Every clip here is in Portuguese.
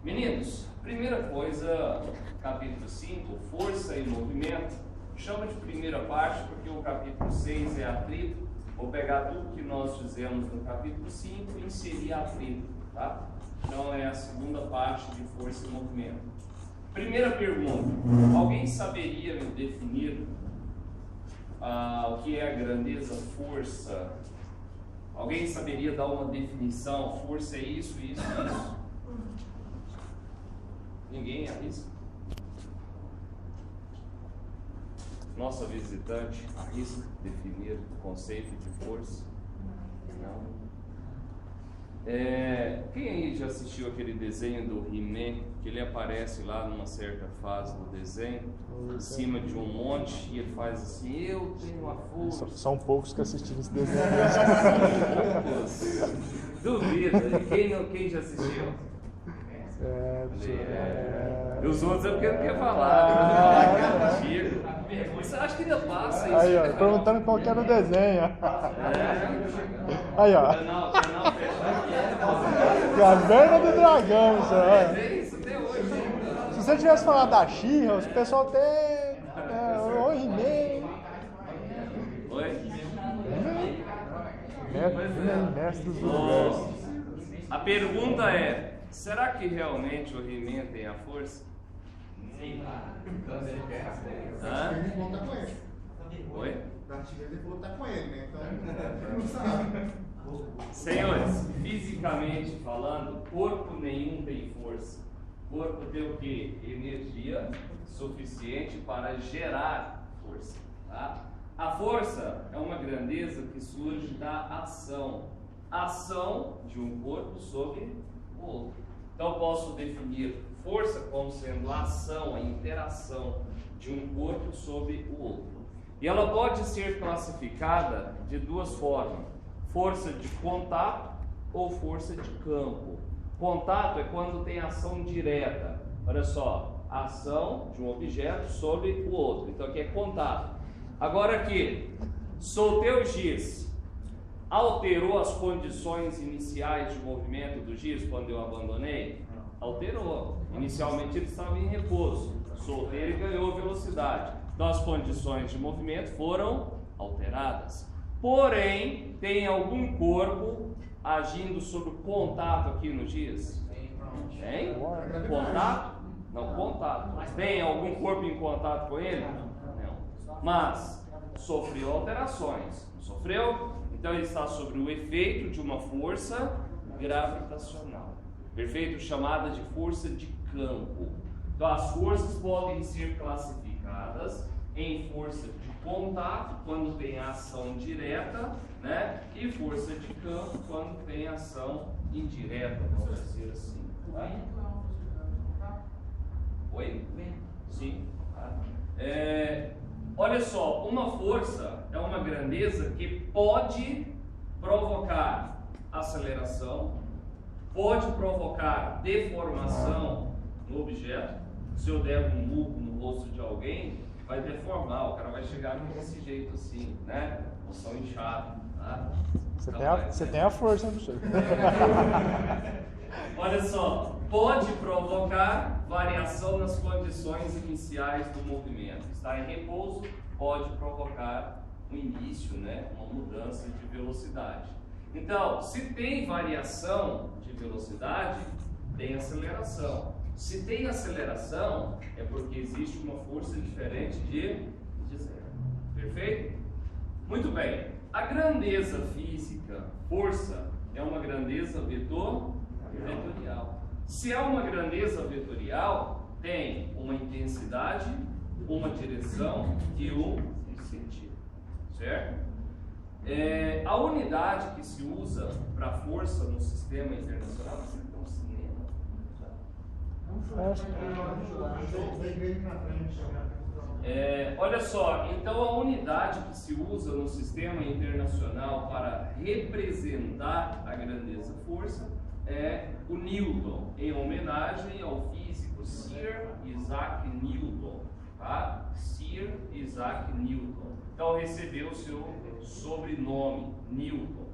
Meninos, primeira coisa, capítulo 5, força e movimento. Chama de primeira parte porque o capítulo 6 é atrito. Vou pegar tudo que nós fizemos no capítulo 5 e inserir atrito, tá? Então é a segunda parte de força e movimento. Primeira pergunta: alguém saberia me definir o que é a grandeza força? Alguém saberia dar uma definição? Força é isso, isso, isso? Ninguém arrisca? Nossa visitante arrisca definir o conceito de força? Não. Quem aí já assistiu aquele desenho do He-Man, que ele aparece lá numa certa fase do desenho, em cima de um monte, e ele faz assim: eu tenho uma força. São poucos que assistiram esse desenho. São poucos. Duvido. Quem já assistiu? E os outros é porque não quer falar, que é antigo. Você acha que ainda passa isso? Aí, ó, perguntando qual que era o desenho. Aí, ó. Canal Caverna do Dragão, isso é aí. isso até hoje. Se você tivesse falado da She-Ra, o pessoal tem. Oi, He-Man. Oi? Mestre dos universos. A pergunta é: será que realmente o He-Man tem a força? Sim. Hã? Ele falou que tá com ele. Oi? Da Tigre ele falou que tá com ele, né? Então, não sabe. Senhores, fisicamente falando, corpo nenhum tem força. Corpo tem o quê? Energia suficiente para gerar força. Tá? A força é uma grandeza que surge da ação. Ação de um corpo sobre o outro. Então posso definir força como sendo a ação, a interação de um corpo sobre o outro. E ela pode ser classificada de duas formas: força de contato ou força de campo. Contato é quando tem ação direta. Olha só, ação de um objeto sobre o outro. Então aqui é contato. Agora aqui, soltei o giz. Alterou as condições iniciais de movimento do giz quando eu abandonei? Alterou. Inicialmente ele estava em repouso. Soltei, ele ganhou velocidade. Então as condições de movimento foram alteradas. Porém, tem algum corpo agindo sobre o contato aqui no giz? Tem? Contato? Não, contato. Tem algum corpo em contato com ele? Não. Mas sofreu alterações. Sofreu? Então ele está sobre o efeito de uma força gravitacional. Perfeito? Chamada de força de campo. Então as forças podem ser classificadas em força de contato, quando tem ação direta, né? E força de campo, quando tem ação indireta, vamos dizer assim. Tá? Oi? Sim. Tá? Olha só, uma força é uma grandeza que pode provocar aceleração, pode provocar deformação no objeto. Se eu der um murro no rosto de alguém, vai deformar, o cara vai chegar desse jeito assim, né? Moção inchada, tá? Você tem a força, hein, professor? Olha só, pode provocar variação nas condições iniciais do movimento. Está em repouso, pode provocar um início, né? Uma mudança de velocidade. Então, se tem variação de velocidade, tem aceleração. Se tem aceleração, é porque existe uma força diferente de zero. Perfeito? Muito bem. A grandeza física, força, é uma grandeza vetorial. Se é uma grandeza vetorial, tem uma intensidade, uma direção e um sentido. Certo? A unidade que se usa para força no sistema internacional, você tem um cinema. Olha só, então a unidade que se usa no sistema internacional para representar a grandeza força é o Newton, em homenagem ao físico Sir Isaac Newton, tá? Sir Isaac Newton. Então recebeu o seu sobrenome, Newton.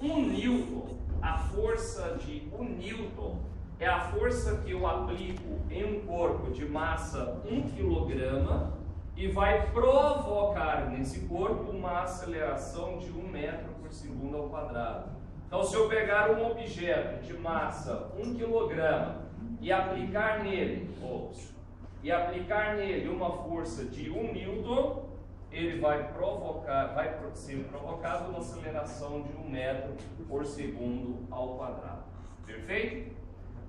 Um Newton, a força de 1 Newton é a força que eu aplico em um corpo de massa 1 kg e vai provocar nesse corpo uma aceleração de 1 metro por segundo ao quadrado. Então, se eu pegar um objeto de massa 1 kg e aplicar nele, uma força de 1 Newton, ele vai ser provocado uma aceleração de 1 metro por segundo ao quadrado. Perfeito?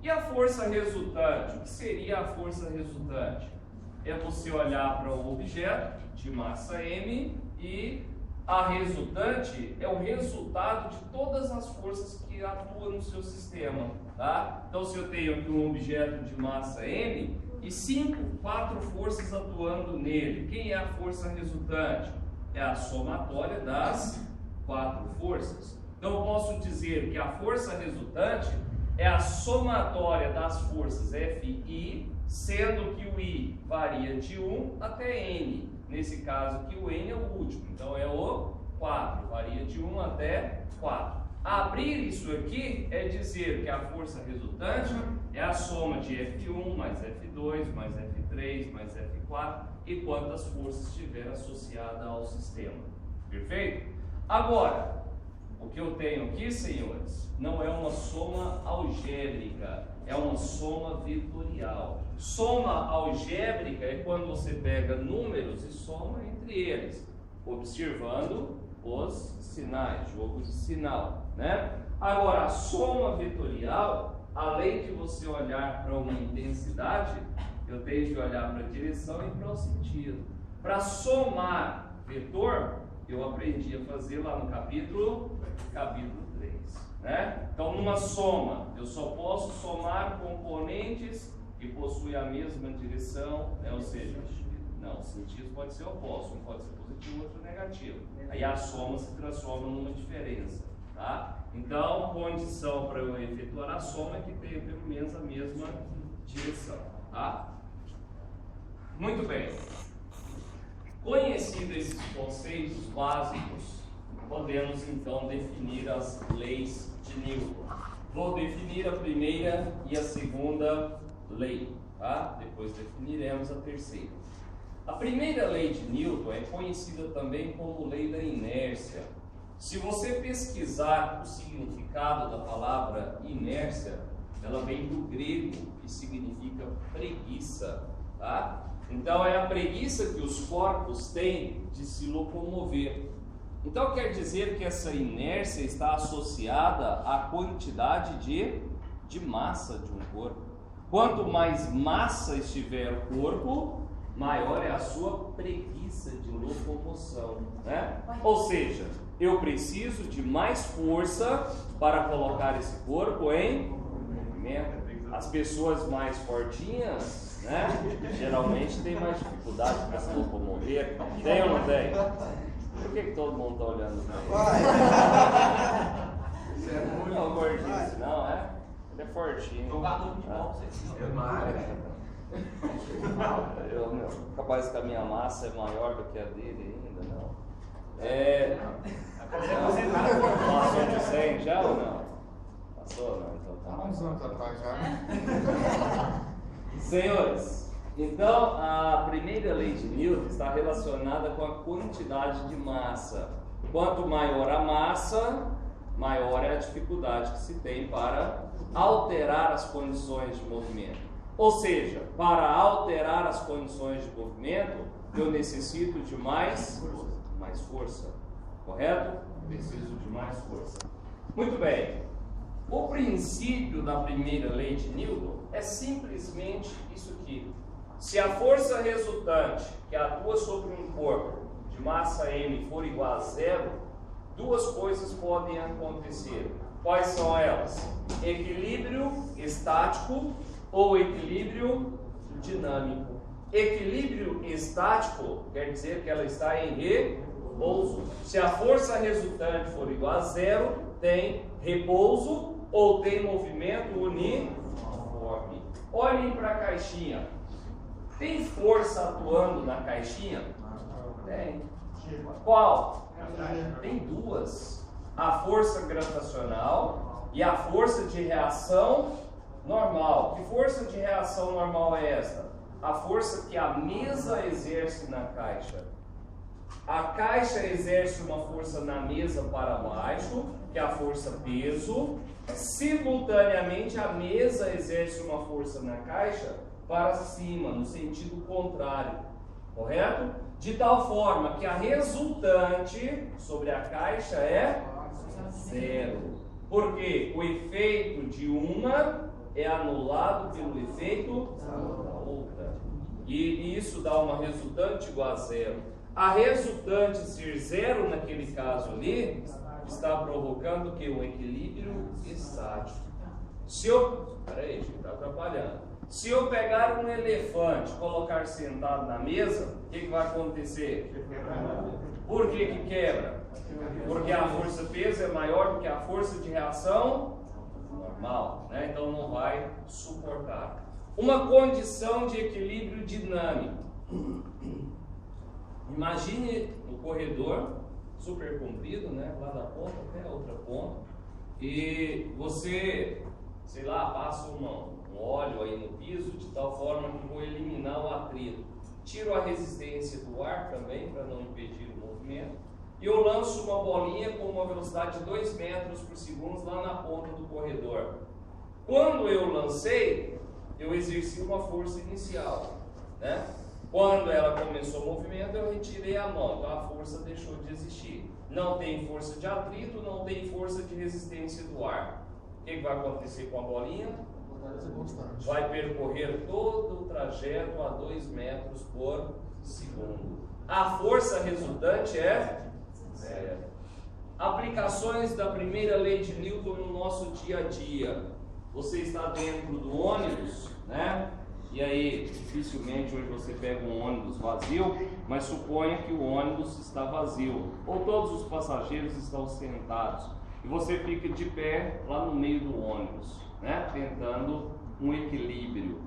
E a força resultante? O que seria a força resultante? É você olhar para um objeto de massa M e a resultante é o resultado de todas as forças que atuam no seu sistema. Tá? Então, se eu tenho aqui um objeto de massa M e 4 forças atuando nele, quem é a força resultante? É a somatória das 4 forças. Então, eu posso dizer que a força resultante é a somatória das forças Fi, sendo que o I varia de 1 até N. Nesse caso aqui, o N é o último, então é o 4, varia de 1 até 4. Abrir isso aqui é dizer que a força resultante é a soma de F1 mais F2 mais F3 mais F4 e quantas forças estiver associada ao sistema. Perfeito? Agora, o que eu tenho aqui, senhores, não é uma soma algébrica, é uma soma vetorial. Soma algébrica é quando você pega números e soma entre eles, observando os sinais, jogo de sinal, né? Agora, a soma vetorial, além de você olhar para uma intensidade, eu tenho que olhar para a direção e para o sentido. Para somar vetor, eu aprendi a fazer lá no capítulo 3, né? Então, numa soma, eu só posso somar componentes que possuem a mesma direção, né? Ou seja, não, sentido pode ser oposto, um pode ser positivo, outro negativo. Aí a soma se transforma numa diferença, tá? Então, condição para eu efetuar a soma é que tenha pelo menos a mesma direção, tá? Muito bem. Conhecidos esses conceitos básicos, podemos então definir as leis de Newton. Vou definir a primeira e a segunda lei, tá? Depois definiremos a terceira. A primeira lei de Newton é conhecida também como lei da inércia. Se você pesquisar o significado da palavra inércia, ela vem do grego e significa preguiça, tá? Então é a preguiça que os corpos têm de se locomover. Então quer dizer que essa inércia está associada à quantidade de massa de um corpo. Quanto mais massa estiver o corpo, maior é a sua preguiça de locomoção, né? Ou seja, eu preciso de mais força para colocar esse corpo em movimento. As pessoas mais fortinhas, né, geralmente têm mais dificuldade para se locomover. Tem ou não tem? Por que todo mundo está olhando para ele? Não, gordinho, não, é? Ele é fortinho. Jogador de futebol, Eu, capaz que a minha massa é maior do que a dele ainda, não. Passou de 100 já ou não? Passou, não? Então tá. Há uns anos atrás já. Senhores, então a primeira lei de Newton está relacionada com a quantidade de massa. Quanto maior a massa, maior é a dificuldade que se tem para alterar as condições de movimento. Ou seja, para alterar as condições de movimento, eu necessito de mais força, correto? Preciso de mais força. Muito bem. O princípio da primeira lei de Newton é simplesmente isso aqui. Se a força resultante que atua sobre um corpo de massa M for igual a zero, duas coisas podem acontecer. Quais são elas? Equilíbrio estático ou equilíbrio dinâmico. Equilíbrio estático quer dizer que ela está em repouso. Se a força resultante for igual a zero, tem repouso ou tem movimento uniforme. Olhem para a caixinha. Tem força atuando na caixinha? Tem. Qual? Tem duas. A força gravitacional e a força de reação normal. Que força de reação normal é esta? A força que a mesa exerce na caixa. A caixa exerce uma força na mesa para baixo, que é a força peso. Simultaneamente, a mesa exerce uma força na caixa para cima, no sentido contrário. Correto? De tal forma que a resultante sobre a caixa é zero. Porque o efeito de uma é anulado pelo efeito da outra. E isso dá uma resultante igual a zero. A resultante ser zero naquele caso ali está provocando que um equilíbrio estático. Peraí, gente, está atrapalhando. Se eu pegar um elefante e colocar sentado na mesa, o que vai acontecer? Por que quebra? Porque a força peso é maior do que a força de reação normal, né? Então não vai suportar. Uma condição de equilíbrio dinâmico. Imagine no corredor super comprido, né? Lá da ponta até a outra ponta, e você, sei lá, passa um óleo aí no piso de tal forma que vou eliminar o atrito. Tiro a resistência do ar também para não impedir o movimento. E eu lanço uma bolinha com uma velocidade de 2 metros por segundo lá na ponta do corredor. Quando eu lancei, eu exerci uma força inicial, né? Quando ela começou o movimento, eu retirei a mão, então a força deixou de existir. Não tem força de atrito, não tem força de resistência do ar. O que vai acontecer com a bolinha? Vai percorrer todo o trajeto a 2 metros por segundo. A força resultante é zero. Aplicações da primeira lei de Newton no nosso dia a dia. Você está dentro do ônibus, né? E aí, dificilmente hoje você pega um ônibus vazio, mas suponha que o ônibus está vazio, ou todos os passageiros estão sentados, e você fica de pé lá no meio do ônibus, né? Tentando um equilíbrio.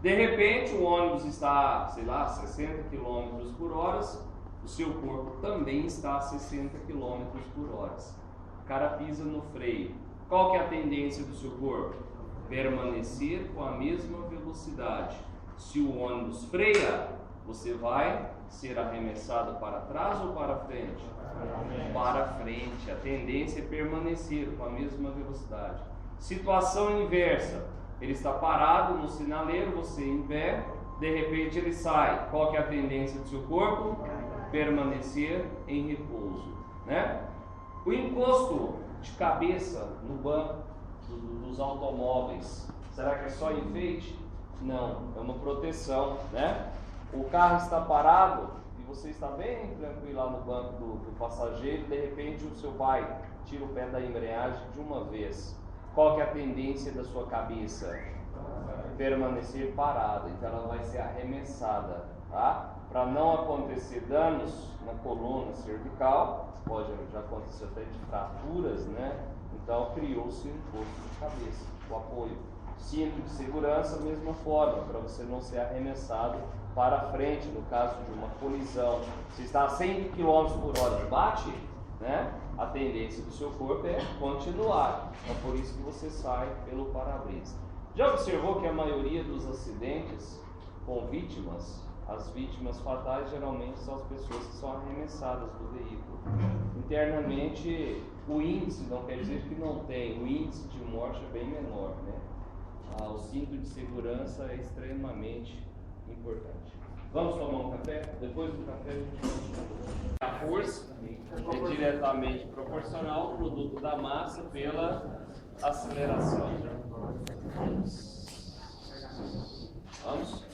De repente, o ônibus está, sei lá, 60 km por hora, o seu corpo também está a 60 km por hora. O cara pisa no freio. Qual que é a tendência do seu corpo? Permanecer com a mesma velocidade. Se o ônibus freia, você vai ser arremessado para trás ou para frente? Para frente. A tendência é permanecer com a mesma velocidade. Situação inversa. Ele está parado no sinaleiro, você em pé, de repente ele sai. Qual que é a tendência do seu corpo? Permanecer em repouso, né? O encosto de cabeça no banco dos automóveis, será que é só enfeite? Não, é uma proteção, né? O carro está parado e você está bem tranquilo lá no banco do passageiro, de repente o seu pai tira o pé da embreagem de uma vez. Qual que é a tendência da sua cabeça? Permanecer parada, então ela vai ser arremessada, tá? Para não acontecer danos na coluna cervical, pode já acontecer até de fraturas, né? Então criou-se um encosto de cabeça, o apoio. Cinto de segurança, mesma forma, para você não ser arremessado para frente no caso de uma colisão. Se está a 100 km por hora, bate, né? A tendência do seu corpo é continuar. Então por isso que você sai pelo para-brisa. Já observou que a maioria dos acidentes com vítimas, as vítimas fatais geralmente são as pessoas que são arremessadas do veículo. Internamente, o índice não quer dizer que não tem, o índice de morte é bem menor, né? O cinto de segurança é extremamente importante. Vamos tomar um café? Depois do café a gente continua. A força é diretamente proporcional ao produto da massa pela aceleração. Vamos?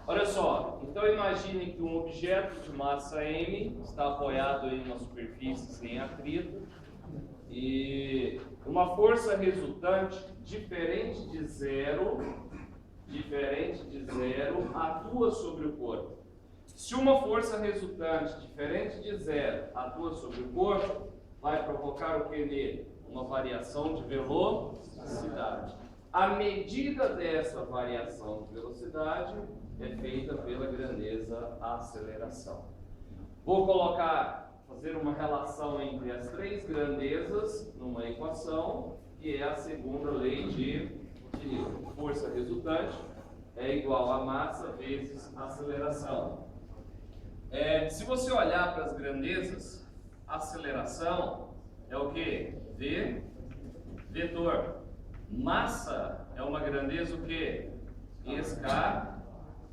Olha só, então imagine que um objeto de massa m está apoiado em uma superfície sem atrito e uma força resultante diferente de zero atua sobre o corpo. Se uma força resultante diferente de zero atua sobre o corpo, vai provocar o que nele? Uma variação de velocidade. A medida dessa variação de velocidade é feita pela grandeza aceleração. Vou fazer uma relação entre as 3 grandezas numa equação, que é a segunda lei de de força resultante é igual a massa vezes aceleração. Se você olhar para as grandezas, aceleração é o que? V vetor. Massa é uma grandeza o que?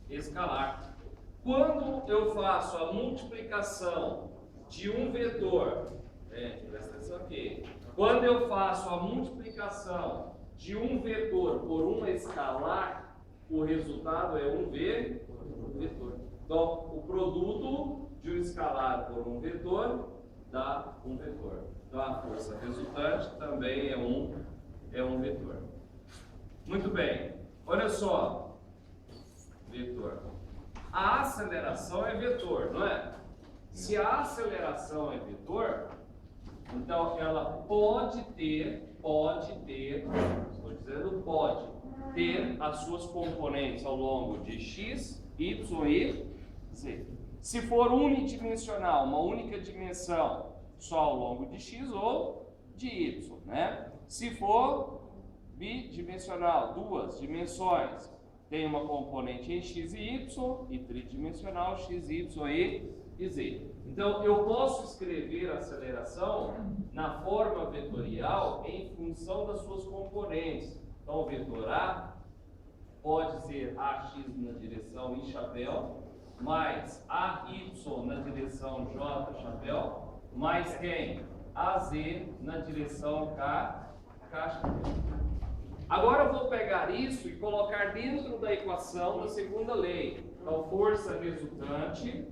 Escalar. Quando eu faço a multiplicação de um vetor, presta atenção aqui. Quando eu faço a multiplicação de um vetor por uma escalar, o resultado é um vetor. Então, o produto de um escalar por um vetor dá um vetor. Então, a força resultante também é um vetor. Muito bem. Olha só. Vetor. A aceleração é vetor, não é? Se a aceleração é vetor, então ela pode ter, estou dizendo pode ter as suas componentes ao longo de x, y e z. Se for unidimensional, uma única dimensão, só ao longo de x ou de y, né? Se for bidimensional, duas dimensões, tem uma componente em x e y, e tridimensional x, y e z. Então, eu posso escrever a aceleração na forma vetorial em função das suas componentes. Então, o vetor A pode ser AX na direção I chapéu, mais AY na direção J chapéu, mais quem? AZ na direção K chapéu. Agora eu vou pegar isso e colocar dentro da equação da segunda lei. Então, força resultante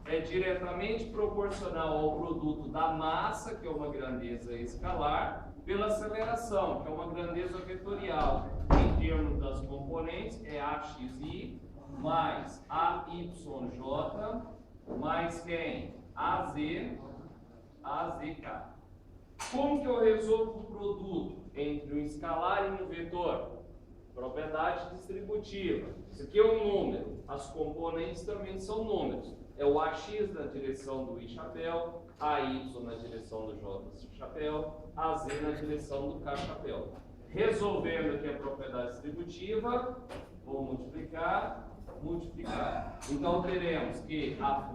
é diretamente proporcional ao produto da massa, que é uma grandeza escalar, pela aceleração, que é uma grandeza vetorial. Em termos das componentes, é AXI mais AYJ mais quem? AZK. Como que eu resolvo o produto entre um escalar e um vetor? Propriedade distributiva. Isso aqui é um número. As componentes também são números. É o AX na direção do I chapéu, AY na direção do J chapéu, AZ na direção do K chapéu. Resolvendo aqui a propriedade distributiva, vou multiplicar. Então teremos que a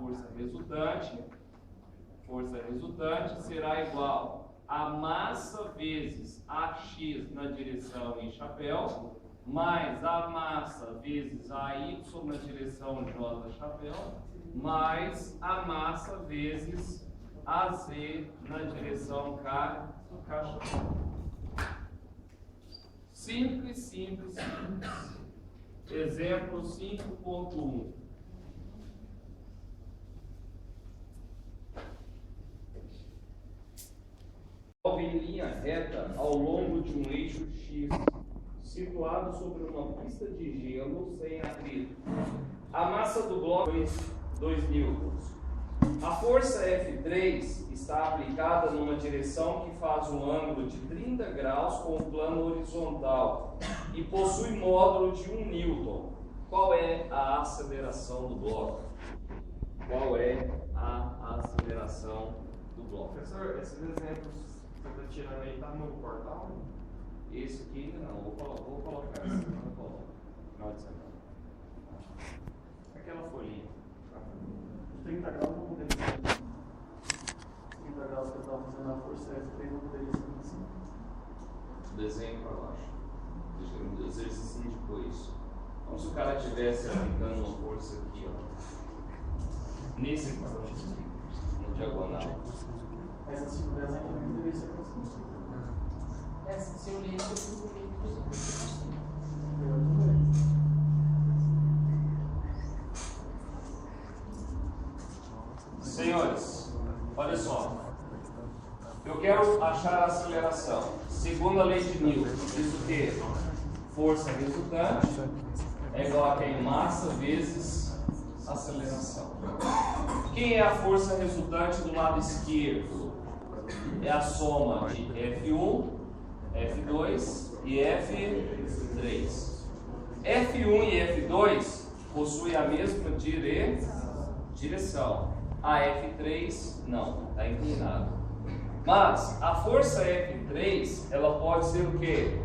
força resultante será igual a massa vezes AX na direção I chapéu, mais a massa vezes AY na direção J chapéu, mais a massa vezes AZ na direção K chapéu. Simples. Exemplo 5.1. Em linha reta ao longo de um eixo X, situado sobre uma pista de gelo sem atrito. A massa do bloco é 2 newtons. A força F3 está aplicada numa direção que faz um ângulo de 30 graus com o plano horizontal e possui módulo de 1 newton. Qual é a aceleração do bloco? Professor, esses exemplos que você está tirando aí, tá no portal? Esse aqui ainda não, vou colocar esse aqui no final de semana. Aquela folhinha. 30 graus não poderia ser. 30 graus que eu estava fazendo a força F3 não poderia ser assim. Desenho para baixo. Exercício depois. Como se o cara estivesse aplicando uma força aqui, ó. Nesse aqui, no diagonal. Essa 5 ainda não poderia ser assim. Essa, se eu ler, eu fico assim. Senhores, olha só. Eu quero achar a aceleração. Segunda lei de Newton diz o quê? Força resultante é igual a quem? Massa vezes aceleração. Quem é a força resultante do lado esquerdo? É a soma de F1, F2 e F3. F1 e F2 possuem a mesma direção. A F3 não, está inclinado. Mas a força F3, ela pode ser o quê?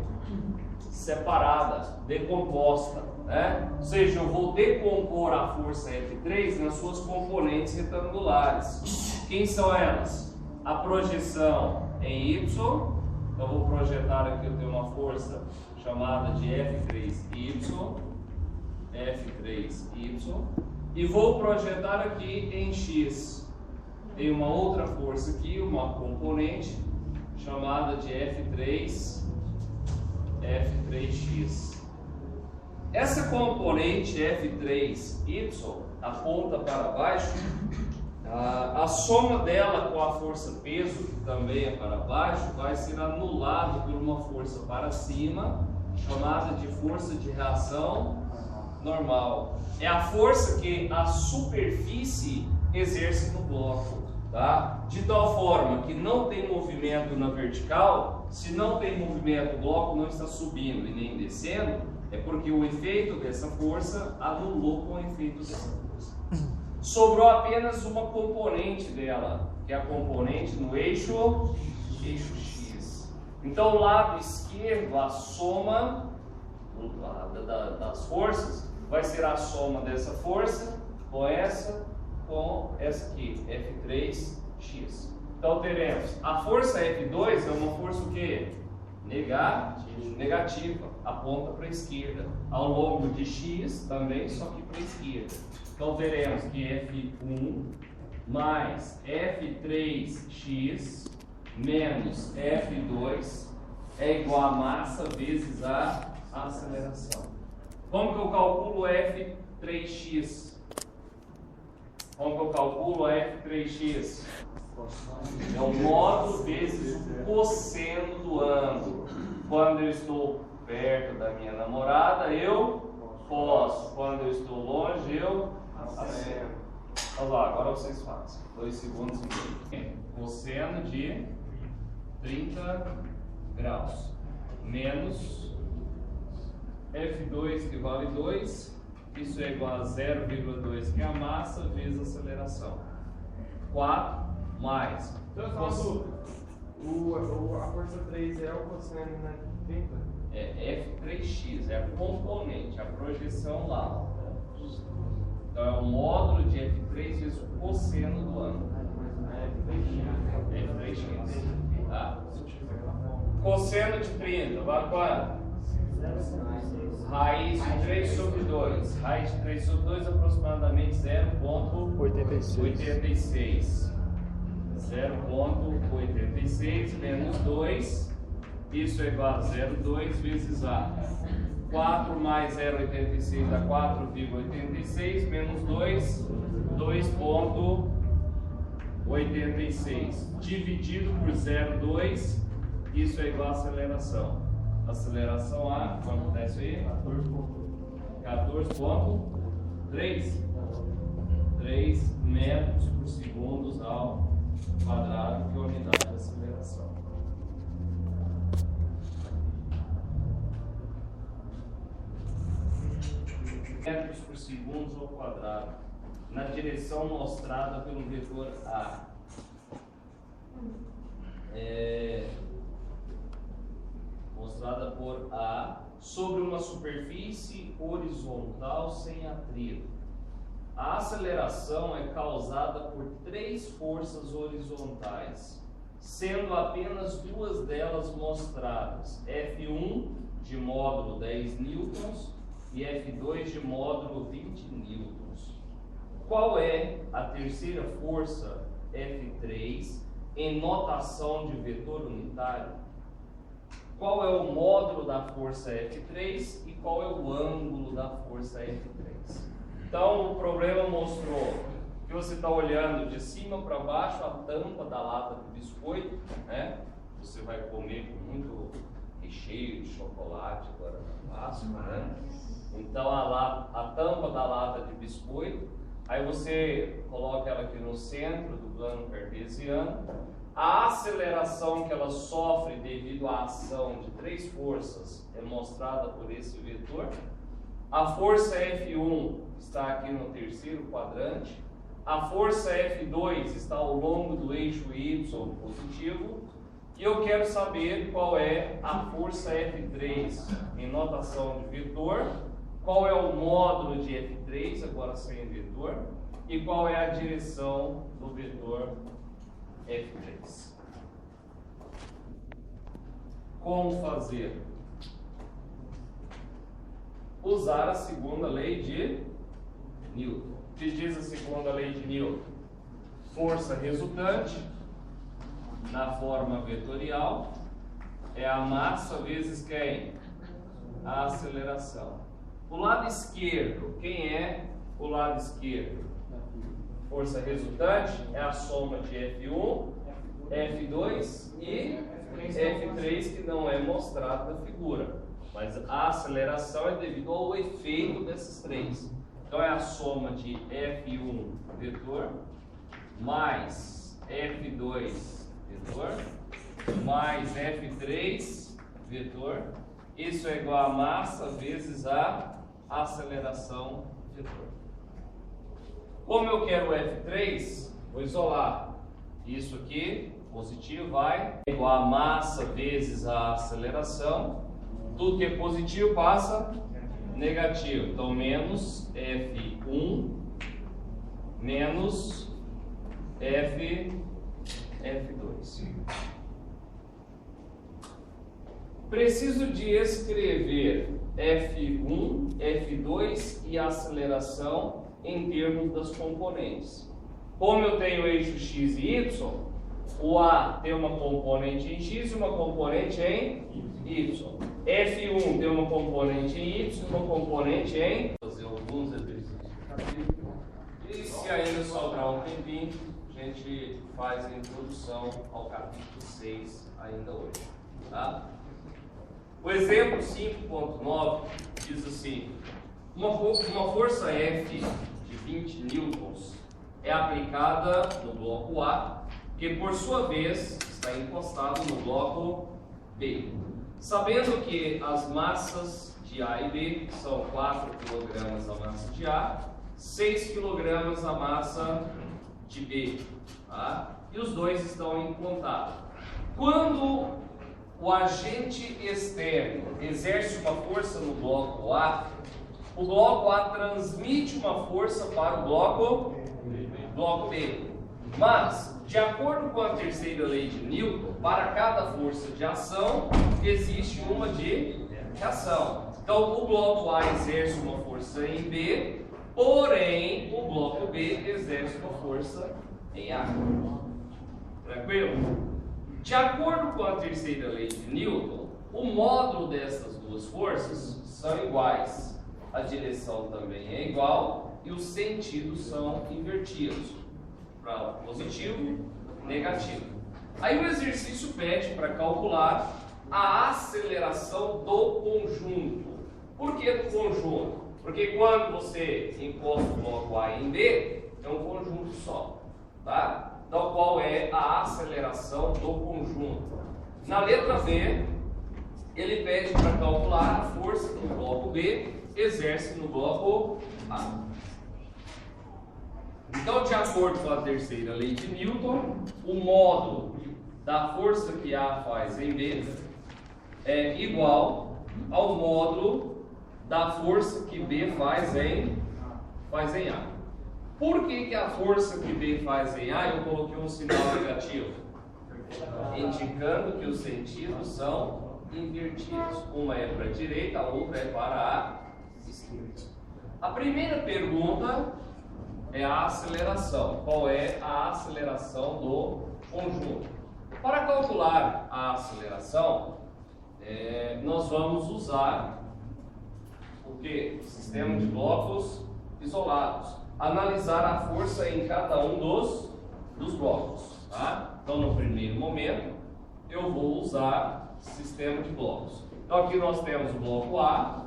Separada, decomposta, né? Ou seja, eu vou decompor a força F3 nas suas componentes retangulares. Quem são elas? A projeção em Y, então eu vou projetar aqui, eu tenho uma força chamada de F3Y, e vou projetar aqui em X. Tem uma outra força aqui, uma componente chamada de F3X. Essa componente F3Y aponta para baixo, a soma dela com a força peso, que também é para baixo, vai ser anulado por uma força para cima, chamada de força de reação normal. É a força que a superfície exerce no bloco, tá? De tal forma que não tem movimento na vertical. Se não tem movimento, o bloco não está subindo e nem descendo, é porque o efeito dessa força anulou com o efeito dessa força. Sobrou apenas uma componente dela, que é a componente no eixo X. Então, o lado esquerdo, a soma das forças, vai ser a soma dessa força com essa aqui, F3X. Então, teremos a força F2 é uma força o quê? Negativa, aponta para a esquerda. Ao longo de X também, só que para a esquerda. Então, teremos que F1 mais F3X menos F2 é igual a massa vezes a aceleração. Como que eu calculo F3X? Como que eu calculo F3X? É o módulo vezes o cosseno do ângulo. Quando eu estou perto da minha namorada, eu posso. Quando eu estou longe, eu aceno. Vamos lá, agora vocês fazem. 2 segundos e meio. Cosseno de 30 graus menos F2, que vale 2. Isso é igual a 0,2, que é a massa vezes a aceleração. 4 mais. Então, a força 3 é o cosseno, né? 30? É F3X, é a componente, a projeção lá. Então é o módulo de F3 vezes o cosseno do ângulo. F3X. Tá? Cosseno de 30, vale quanto? Raiz de 3 sobre 2. Raiz de 3 sobre 2 aproximadamente 0,86. 0,86 menos 2. Isso é igual a 0,2 vezes A. 4 mais 0,86 dá 4,86 menos 2, 2,86. Dividido por 0,2, isso é igual a aceleração. Aceleração A, quanto acontece aí? 14,3. 3 metros por segundo ao quadrado, que é a unidade de aceleração. Metros por segundo ao quadrado, na direção mostrada pelo vetor A. Mostrada por A sobre uma superfície horizontal sem atrito. A aceleração é causada por 3 forças horizontais, sendo apenas 2 delas mostradas: F1 de módulo 10 newtons e F2 de módulo 20 newtons. Qual é a terceira força, F3, em notação de vetor unitário? Qual é o módulo da força F3 e qual é o ângulo da força F3? Então, o problema mostrou que você está olhando de cima para baixo a tampa da lata de biscoito, né? Você vai comer com muito recheio de chocolate agora na Páscoa, né? Então, a tampa da lata de biscoito, aí você coloca ela aqui no centro do plano cartesiano. A aceleração que ela sofre devido à ação de 3 forças é mostrada por esse vetor. A força F1 está aqui no terceiro quadrante, a força F2 está ao longo do eixo Y positivo, e eu quero saber qual é a força F3 em notação de vetor, qual é o módulo de F3, agora sem vetor, e qual é a direção do vetor F3. Como fazer? Usar a segunda lei de Newton. O que diz a segunda lei de Newton? Força resultante, na forma vetorial, é a massa vezes quem? A aceleração. O lado esquerdo, quem é o lado esquerdo? Força resultante é a soma de F1, F2 e F3, que não é mostrado na figura. Mas a aceleração é devido ao efeito desses três. Então é a soma de F1 vetor mais F2 vetor mais F3 vetor. Isso é igual a massa vezes a aceleração vetor. Como eu quero o F3, vou isolar isso aqui, positivo vai igual a massa vezes a aceleração. Tudo que é positivo passa negativo. Então, menos F1 menos F2. Preciso de escrever F1, F2 e a aceleração em termos das componentes. Como eu tenho eixo X e Y, o A tem uma componente em X e uma componente em Y. F1 tem uma componente em Y e uma componente em... Vou fazer alguns exercícios. E se ainda sobrar um tempinho, a gente faz a introdução ao capítulo 6 ainda hoje. Tá? O exemplo 5.9 diz assim: uma força F de 20 newtons é aplicada no bloco A, que por sua vez está encostado no bloco B. Sabendo que as massas de A e B são 4 kg a massa de A, 6 kg a massa de B, tá? E os dois estão em contato. Quando o agente externo exerce uma força no bloco A, o bloco A transmite uma força para o bloco B. Mas, de acordo com a terceira lei de Newton, para cada força de ação, existe uma de reação. Então, o bloco A exerce uma força em B, porém, o bloco B exerce uma força em A. Tranquilo? De acordo com a terceira lei de Newton, o módulo dessas duas forças são iguais. A direção também é igual e os sentidos são invertidos, para positivo e negativo. Aí o exercício pede para calcular a aceleração do conjunto. Por que do conjunto? Porque quando você encosta o bloco A em B, é um conjunto só, tá? Então, qual é a aceleração do conjunto? Na letra B, ele pede para calcular a força que o bloco B exerce no bloco A. Então, de acordo com a terceira lei de Newton, o módulo da força que A faz em B é igual ao módulo da força que B faz em A. Por que a força que B faz em A eu coloquei um sinal negativo? Indicando que os sentidos são invertidos. Uma é para a direita, a outra é para a esquerda. A primeira pergunta é a aceleração. Qual é a aceleração do conjunto? Para calcular a aceleração, nós vamos usar o quê? Sistema de blocos isolados. Analisar a força em cada um dos blocos. Tá? Então, no primeiro momento, eu vou usar sistema de blocos. Então, aqui nós temos o bloco A,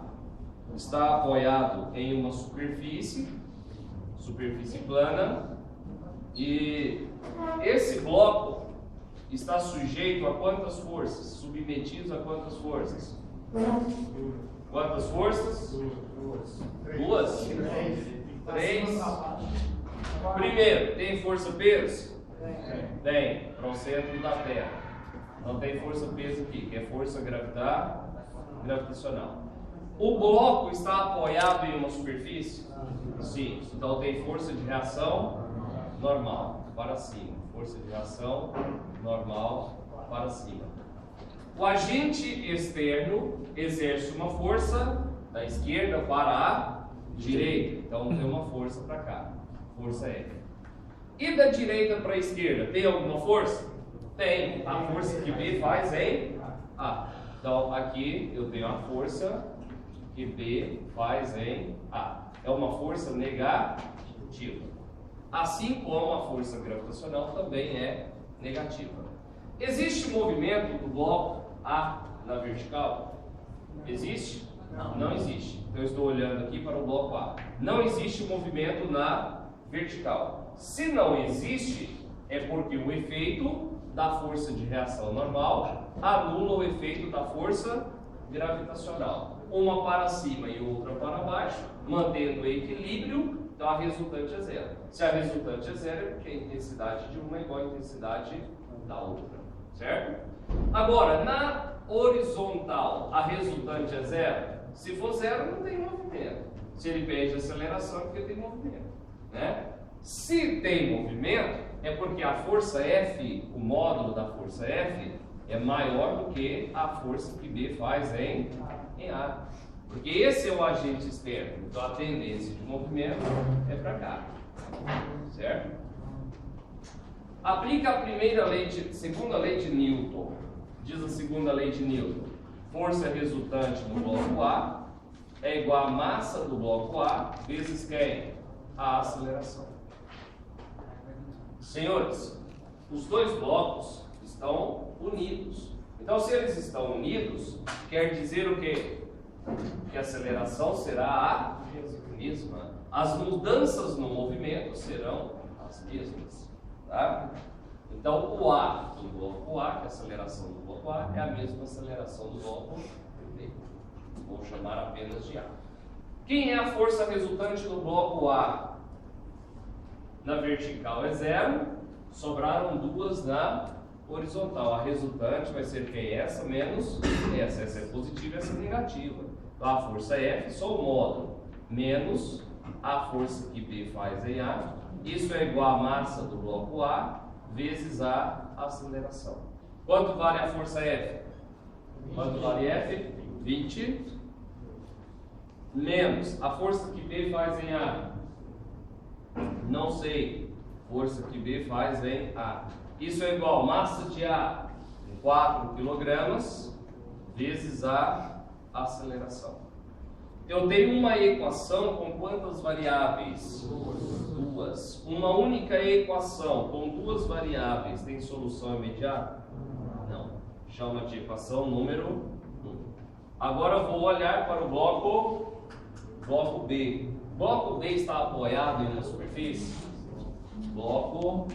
está apoiado em uma superfície plana, e esse bloco está sujeito a quantas forças? Submetido a quantas forças? Quantas forças? Duas? Três? Primeiro, tem força-peso? Tem, para o centro da Terra. Não tem força-peso aqui, que é força gravitacional. O bloco está apoiado em uma superfície? Sim. Então tem força de reação normal, para cima. Força de reação normal, para cima. O agente externo exerce uma força da esquerda para a direita. Então tem uma força para cá. Força F. E da direita para a esquerda, tem alguma força? Tem. A força que B faz em A. Então aqui eu tenho a força que B faz em A. É uma força negativa. Assim como a força gravitacional também é negativa. Existe movimento do bloco A na vertical? Existe? Não existe. Então eu estou olhando aqui para o bloco A. Não existe movimento na vertical. Se não existe, é porque o efeito da força de reação normal anula o efeito da força gravitacional. Uma para cima e outra para baixo, mantendo o equilíbrio, então a resultante é zero. Se a resultante é zero, é porque a intensidade de uma é igual à intensidade da outra. Certo? Agora, na horizontal, a resultante é zero? Se for zero, não tem movimento. Se ele pede aceleração, é porque tem movimento. Né? Se tem movimento, é porque a força F, o módulo da força F, é maior do que a força que B faz em A. Porque esse é o agente externo. Então a tendência de movimento é para cá. Certo? Aplica a segunda lei de Newton. Diz a segunda lei de Newton. Força resultante no bloco A é igual à massa do bloco A vezes quem? A aceleração. Senhores, os dois blocos estão unidos. Então, se eles estão unidos, quer dizer o quê? Que a aceleração será a mesma. As mudanças no movimento serão as mesmas. Tá? Então, o A do bloco A, que é a aceleração do bloco A, é a mesma aceleração do bloco B. Vou chamar apenas de A. Quem é a força resultante no bloco A? Na vertical é zero, sobraram duas na horizontal. A resultante vai ser quem? Essa menos essa. Essa é positiva e essa é negativa. Então a força F, só o módulo, menos a força que B faz em A. Isso é igual à massa do bloco A vezes a aceleração. Quanto vale a força F? Quanto vale F? 20 menos a força que B faz em A. Não sei. Força que B faz em A. Isso é igual a massa de A, 4 kg, vezes a aceleração. Eu tenho uma equação com quantas variáveis? Duas. Uma única equação com duas variáveis tem solução imediata? Não. Chama de equação número 1. Agora eu vou olhar para o bloco B. O bloco B está apoiado em uma superfície? Bloco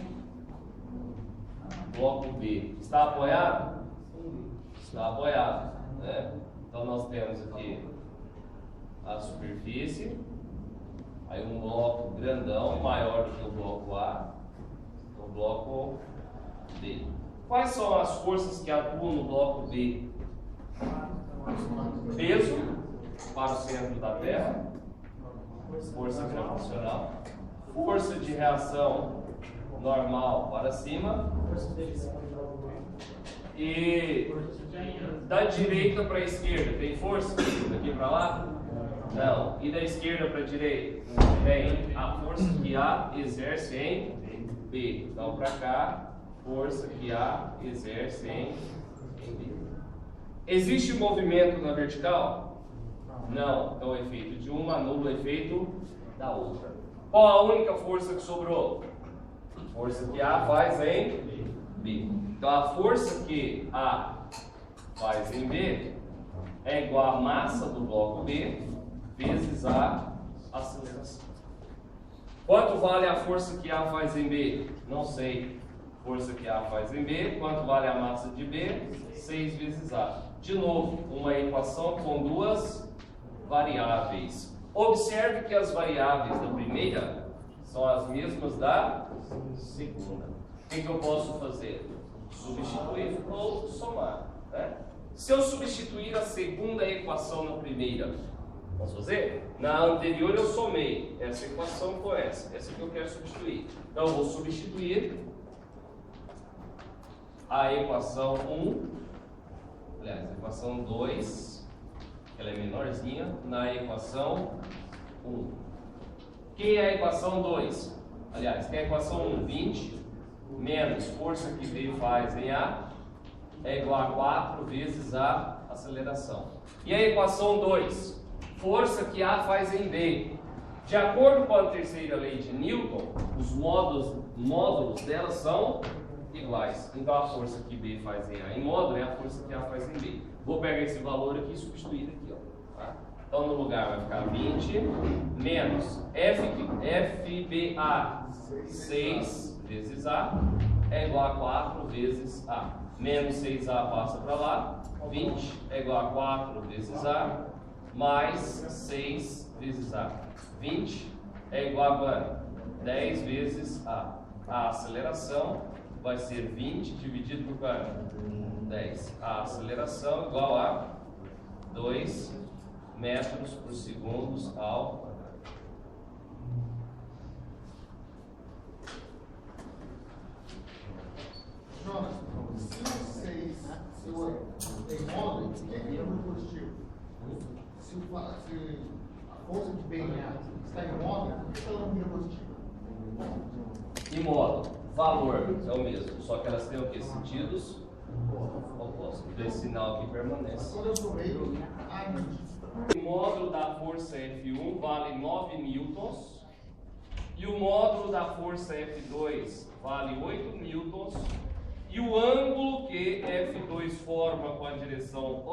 B. Está apoiado? Está apoiado. Né? Então nós temos aqui a superfície, aí um bloco grandão, maior do que o bloco A, o bloco B. Quais são as forças que atuam no bloco B? Peso para o centro da Terra, força gravitacional, força de reação normal para cima e da direita para a esquerda tem força daqui para lá? Não. E da esquerda para a direita? Tem a força que A exerce em B. Então para cá, força que A exerce em B. Existe movimento na vertical? Não. Então o efeito de uma anula o efeito da outra. Qual a única força que sobrou? Força que A faz em B. Então a força que A faz em B é igual à massa do bloco B vezes a aceleração. Quanto vale a força que A faz em B? Não sei. Força que A faz em B. Quanto vale a massa de B? 6 vezes A. De novo, uma equação com duas variáveis. Observe que as variáveis da primeira São as mesmas da segunda. O que eu posso fazer? Substituir ou somar, né? Se eu substituir a segunda equação na primeira, posso fazer? Na anterior eu somei essa equação com essa que eu quero substituir. Então eu vou substituir a equação 1, aliás, a equação 2, ela é menorzinha, na equação 1. Quem é a equação 2? Aliás, quem é a equação 1? 20 menos força que B faz em A é igual a 4 vezes a aceleração. E a equação 2? Força que A faz em B. De acordo com a terceira lei de Newton, os módulos dela são iguais. Então a força que B faz em A em módulo é a força que A faz em B. Vou pegar esse valor aqui e substituir aqui, ó, tá? Então no lugar vai ficar 20 menos FBA 6 vezes A é igual a 4 vezes A. Menos 6A passa para lá, 20 é igual a 4 vezes A, mais 6 vezes A. 20 é igual a quanto? 10 vezes A. A aceleração vai ser 20 dividido por quanto? 10. A aceleração igual a 2 metros por segundo ao quadrado. Jonas, se o tem módulo, o que é número positivo? Se a força de B está em módulo, por que ela é um número positivo? Em módulo, valor é o mesmo, só que elas têm o que? Sentidos opostos. Então esse sinal aqui permanece. Quando eu somei, O módulo da força F1 vale 9 newtons e o módulo da força F2 vale 8 newtons e o ângulo que F2 forma com a direção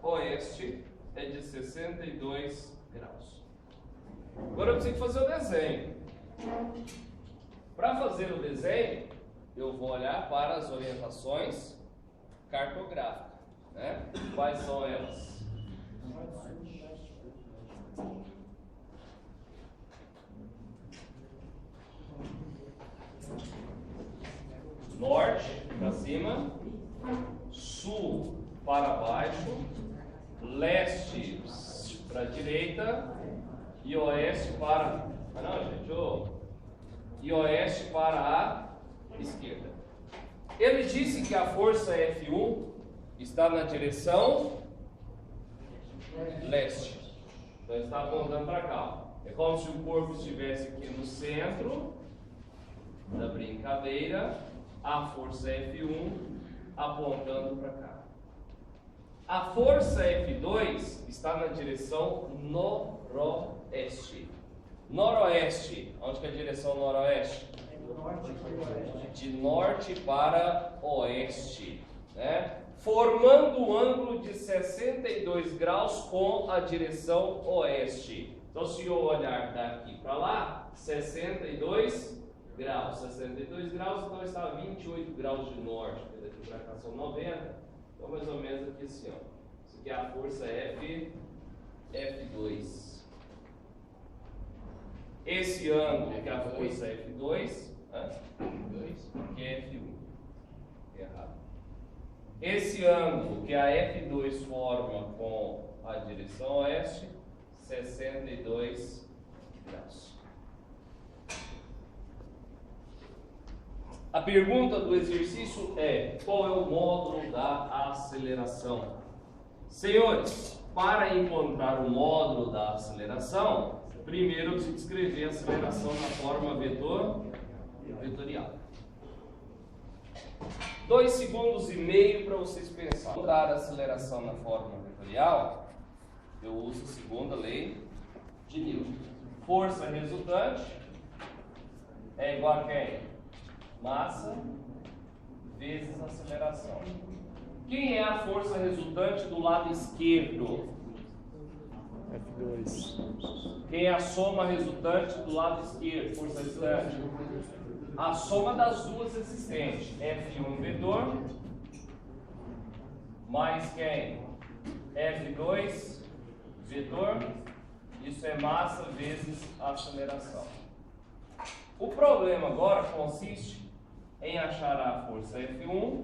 oeste é de 62 graus. Agora eu preciso fazer o desenho. Para fazer o desenho, eu vou olhar para as orientações cartográficas, né? Quais são elas? Norte para cima, sul para baixo, leste para a direita e oeste para... Ah não, gente, e oeste para a esquerda. Ele disse que a força F1 está na direção leste. Então está apontando para cá. É como se o corpo estivesse aqui no centro da brincadeira, a força F1 apontando para cá. A força F2 está na direção noroeste. Noroeste, onde que é a direção noroeste? De norte para oeste, né? Formando um ângulo de 62 graus com a direção oeste. Então, se eu olhar daqui para lá, 62 graus. 62 graus, então está a 28 graus de norte. Daqui para cá são 90. Então, mais ou menos aqui assim, ó. Isso aqui é a força F2. Esse ângulo que é a força F2, que é F1. Errado. Esse ângulo que a F2 forma com a direção oeste, 62 graus. A pergunta do exercício é: qual é o módulo da aceleração? Senhores, para encontrar o módulo da aceleração, primeiro eu preciso escrever a aceleração na forma vetorial. 2,5 segundos para vocês pensarem. Para encontrar a aceleração na forma vetorial, eu uso a segunda lei de Newton. Força resultante é igual a quem? Massa vezes aceleração. Quem é a força resultante do lado esquerdo? F2. Quem é a soma resultante do lado esquerdo? Força resultante. A soma das duas existentes. F1 vetor. Mais quem? F2 vetor. Isso é massa vezes aceleração. O problema agora consiste em achar a força F1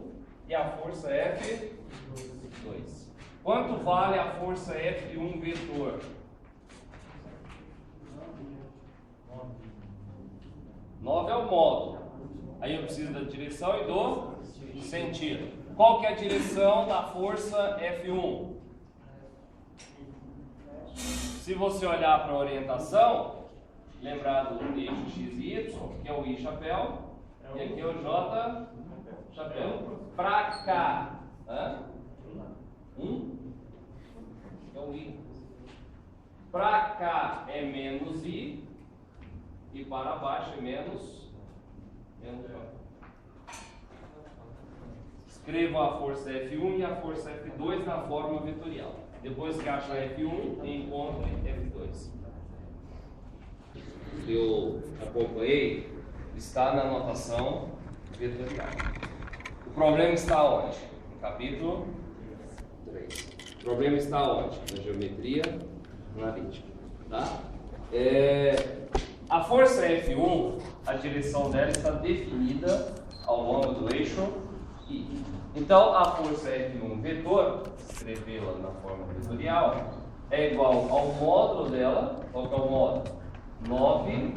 e a força F2. Quanto vale a força F1 vetor? 9 é o módulo. Aí eu preciso da direção e do sentido. Qual que é a direção da força F1? Se você olhar para a orientação, lembrar do eixo X e Y, que é o I chapéu, e aqui é o J chapéu. Para cá, é o I. Para cá é menos I, e para baixo é menos J. Escreva a força F1 e a força F2 na forma vetorial. Depois que achar F1, encontre F2. Eu acompanhei, está na notação vetorial. O problema está onde? No capítulo 3. O problema está onde? Na geometria analítica. Tá? A força F1, a direção dela está definida ao longo do eixo I. Então, a força F1 vetor, escrevê-la na forma vetorial, é igual ao módulo dela. Qual que é o módulo? 9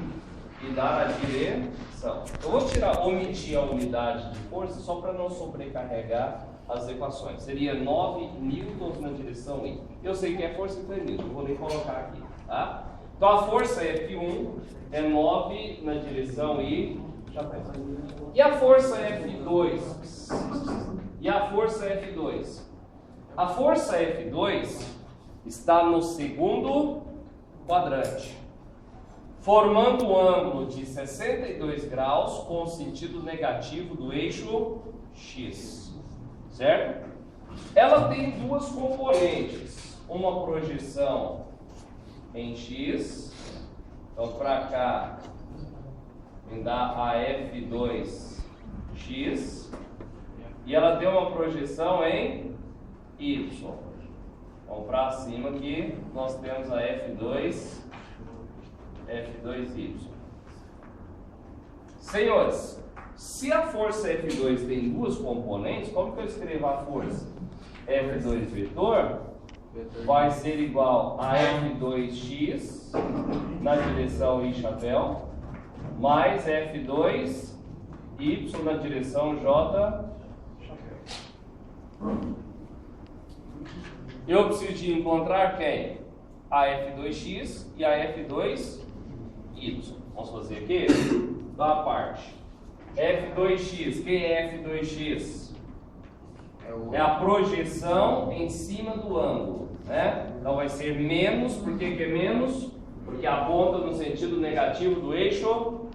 e dar a direção. Eu vou omitir a unidade de força só para não sobrecarregar as equações. Seria 9 newtons na direção I. Eu sei que é força então é newton, não vou nem colocar aqui. Tá? Então a força F1 é 9 na direção I. E a força F2? E a força F2? A força F2 está no segundo quadrante, formando um ângulo de 62 graus com o sentido negativo do eixo X, certo? Ela tem duas componentes, uma projeção em X, então para cá me dá a F2X, e ela tem uma projeção em Y. Vamos para cima aqui, nós temos a F2Y. Senhores, se a força F2 tem duas componentes, como que eu escrevo a força? F2 vetor vai ser igual a F2x na direção I chapéu, mais F2y na direção J chapéu. Eu preciso de encontrar quem? A F2x e a F2y. Vamos fazer aqui da parte. F2x, quem é F2x? É a projeção em cima do ângulo, né? Então vai ser menos, por que é menos? Porque aponta no sentido negativo do eixo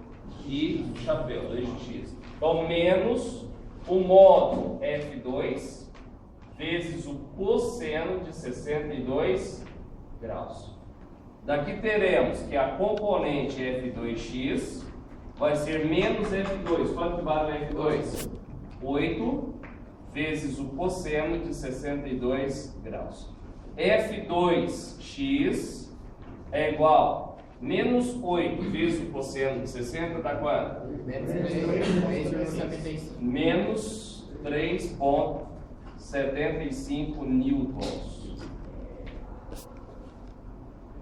I chapéu, do eixo X. Então menos o módulo F2 vezes o cosseno de 62 graus. Daqui teremos que a componente F2x vai ser menos F2. Quanto vale o F2? 8 vezes o cosseno de 62 graus. F2x é igual a menos 8 vezes o cosseno de 60 dá quanto? Menos 3,75 newtons.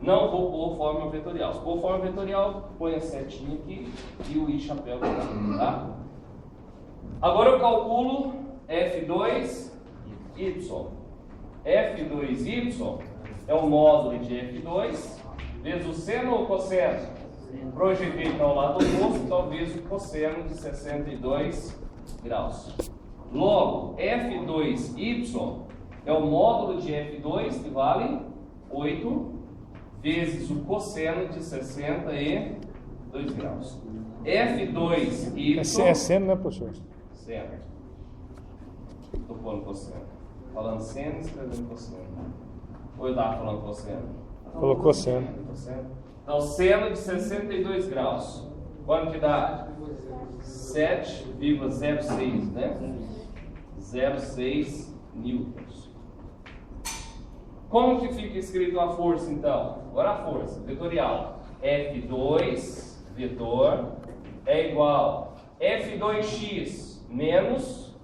Não vou pôr forma vetorial. Se pôr forma vetorial, põe a setinha aqui e o I chapéu aqui, tá? Agora eu calculo F2y. F2y é o módulo de F2 vezes o seno ou cosseno? Projetei para o lado oposto, então vezes o cosseno de 62 graus. Logo, F2y é o módulo de F2 que vale 8 vezes o cosseno de 62 graus. F2y... É seno, né, professor? Seno. Estou falando cosseno. Falando seno e escrevendo cosseno. Ou eu estava falando cosseno? Colocou seno. Então, seno de 62 graus. Quanto que dá? 7,06, né? 0,6 newtons. Como que fica escrito a força, então? Agora a força, vetorial. F2, vetor, é igual F2x menos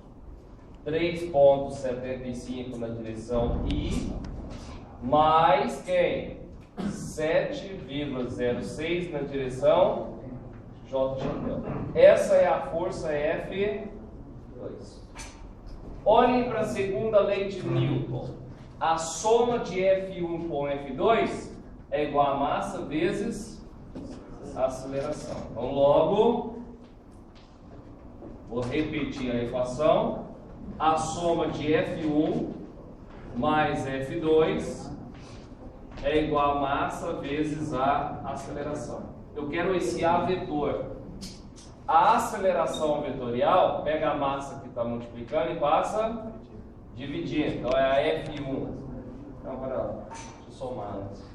3,75 na direção I, mais quem? 7,06 na direção J chapéu. Essa é a força F2. Olhem para a segunda lei de Newton. A soma de F1 com F2 é igual a massa vezes a aceleração. Então, logo, vou repetir a equação. A soma de F1 mais F2 é igual a massa vezes a aceleração. Eu quero esse A vetor. A aceleração vetorial pega a massa que está multiplicando e passa dividindo. Então é a F1. Então, para lá. Deixa eu somar antes.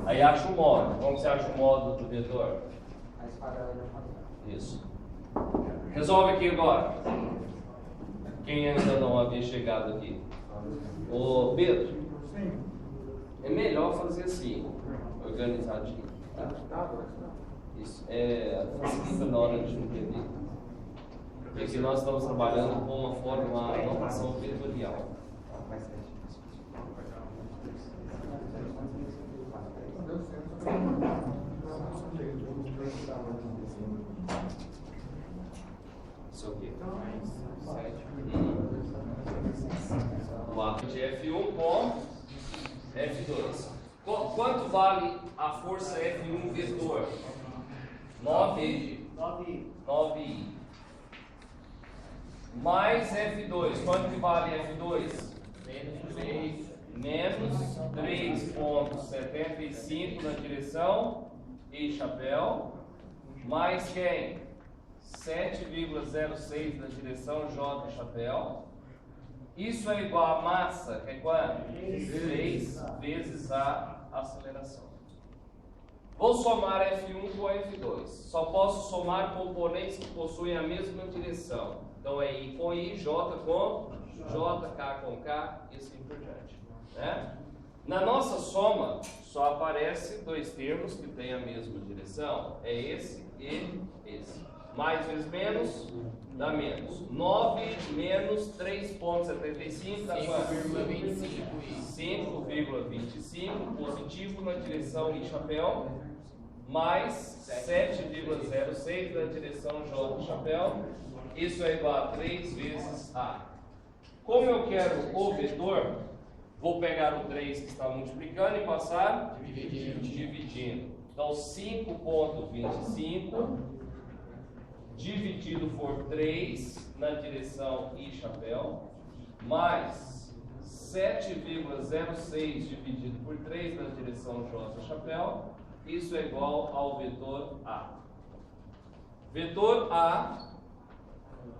Aí acha o módulo. Como você acha o módulo do vetor? Isso. Resolve aqui agora. Quem ainda não havia chegado aqui? Ô Pedro, é melhor fazer assim, organizadinho. Tá? Isso. Facilita na hora de entender. Porque nós estamos trabalhando com uma forma, uma notação vetorial. Isso aqui. O ato de F1 com F2. Quanto vale a força F1 vetor? 9i. Mais F2. Quanto que vale F2? Menos 3,75 na direção I chapéu. Mais quem? 7,06 na direção J chapéu. Isso é igual a massa, que é quanto? 6 vezes a aceleração. Vou somar F1 com F2. Só posso somar componentes que possuem a mesma direção. Então é I com I, J com J, K com K e assim por diante. Né? Na nossa soma, só aparece dois termos que têm a mesma direção. É esse e esse. Mais vezes menos, dá menos. 9 menos 3,75 dá quanto? 5,25 positivo na direção I chapéu, mais 7,06 na direção J chapéu. Isso é igual a 3 vezes A. Como eu quero o vetor, vou pegar o 3 que está multiplicando e passar dividindo. Então 5,25 dividido por 3 na direção I chapéu, mais 7,06 dividido por 3 na direção J chapéu, isso é igual ao vetor A. Vetor A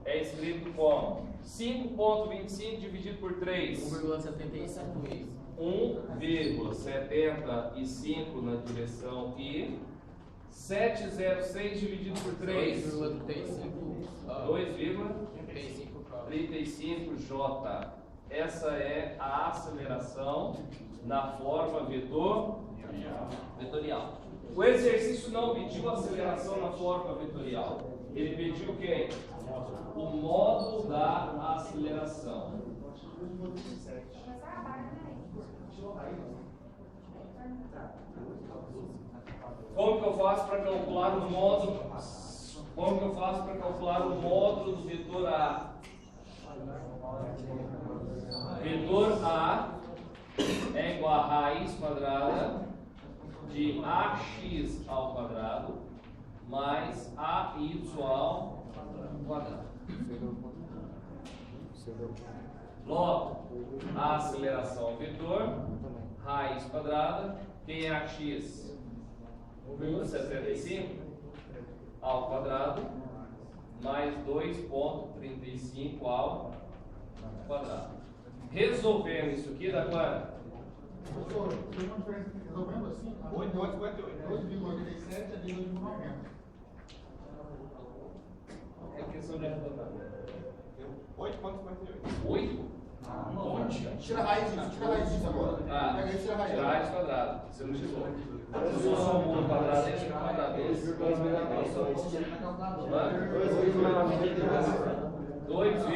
é escrito como 5,25 dividido por 3. 1,75 na direção I. 706 dividido por 3. 2,35 J. Essa é a aceleração na forma vetorial. O exercício não pediu aceleração na forma vetorial. Ele pediu quem? O módulo da aceleração. Como que eu faço para calcular o módulo? Como que eu faço para calcular o módulo do vetor A? Vetor A é igual a raiz quadrada de AX ao quadrado mais AY ao quadrado. Logo, a aceleração vetor, raiz quadrada, quem é AX? 1,75 ao quadrado mais 2,35 ao quadrado. Resolvendo isso aqui dá quanto? Professor, tem uma diferença aqui. Resolvendo assim, 2,87 é de 2,90. É questão de arredondar. 8,58. 8? Tira a raiz disso agora. Pega aí e tira a raiz. Tira a raiz quadrada. Você não tirou. Se eu somou o quadrado, ele tira o quadrado. 2,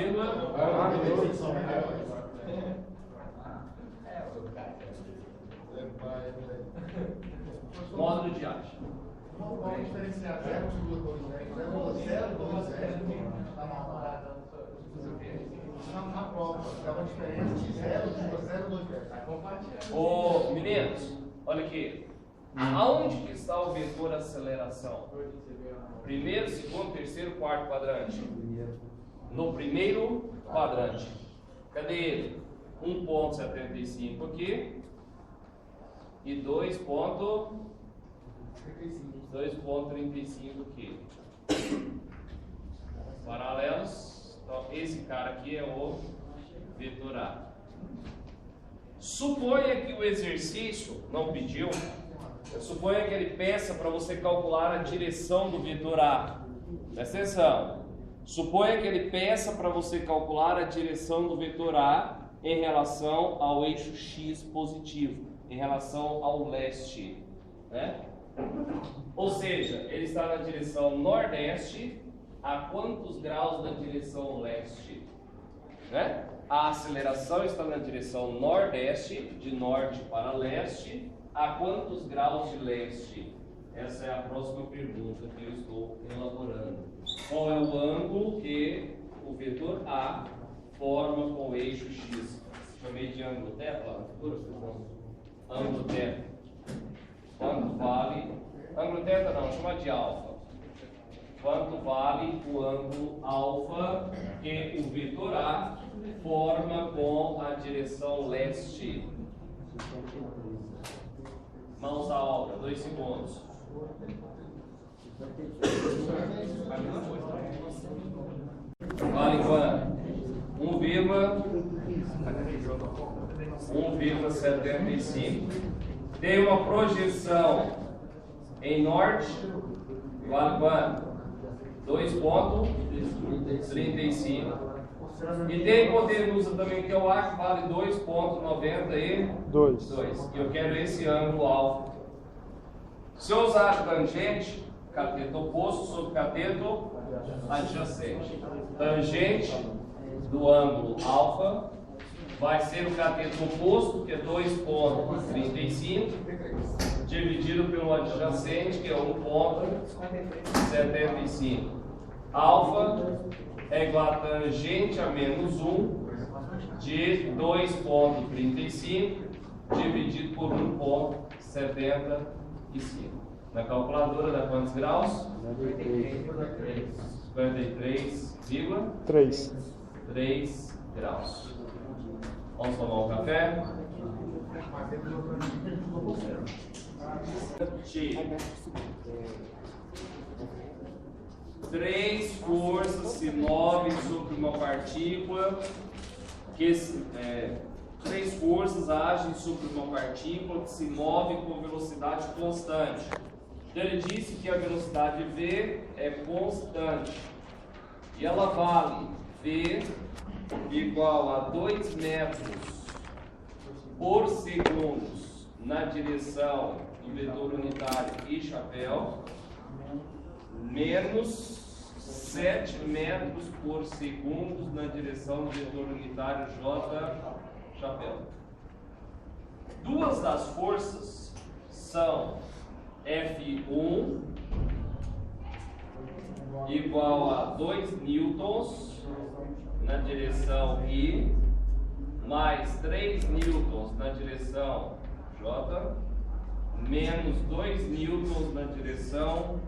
módulo de acha. Vamos diferenciar 0,2 na prova. Dá uma diferença de 0,02. Ô, meninos, olha aqui. Aonde que está o vetor aceleração? Primeiro, segundo, terceiro, quarto quadrante. No primeiro quadrante. Cadê ele? 1,75 aqui. E 2,35 aqui. Paralelos. Então, esse cara aqui é o vetor A. Suponha que o exercício não pediu. Suponha que ele peça para você calcular a direção do vetor A. Presta atenção. Suponha que ele peça para você calcular a direção do vetor A em relação ao eixo X positivo, em relação ao leste, né? Ou seja, ele está na direção nordeste. A quantos graus na direção leste? Né? A aceleração está na direção nordeste, de norte para leste. A quantos graus de leste? Essa é a próxima pergunta que eu estou elaborando. Qual é o ângulo que o vetor A forma com o eixo X? Chamei de ângulo θ, ângulo θ. Quanto vale? Ângulo θ não, chama de alfa. Quanto vale o ângulo alfa que o vetor A forma com a direção leste? Mãos à obra, 2 segundos. Vale quanto? 1,75. Tem uma projeção em norte. Vale quanto? 2,35. E tem hipotenusa também, que eu acho que vale 2,92. E eu quero esse ângulo alfa. Se eu usar tangente, cateto oposto sobre cateto adjacente. Tangente do ângulo alfa vai ser o cateto oposto, que é 2,35, dividido pelo adjacente, que é 1,75. Alfa é igual a tangente a menos 1 de 2,35 dividido por 1,75. Na calculadora dá quantos graus? 53,3 graus. Vamos tomar um café? Três forças se movem sobre uma partícula três forças agem sobre uma partícula que se move com velocidade constante. Então ele disse que a velocidade v é constante e ela vale v igual a 2 metros por segundo na direção do vetor unitário I chapéu, menos 7 metros por segundo na direção do vetor unitário J chapéu. Duas das forças são F1 igual a 2 newtons na direção I, mais 3 newtons na direção J, menos 2 newtons na direção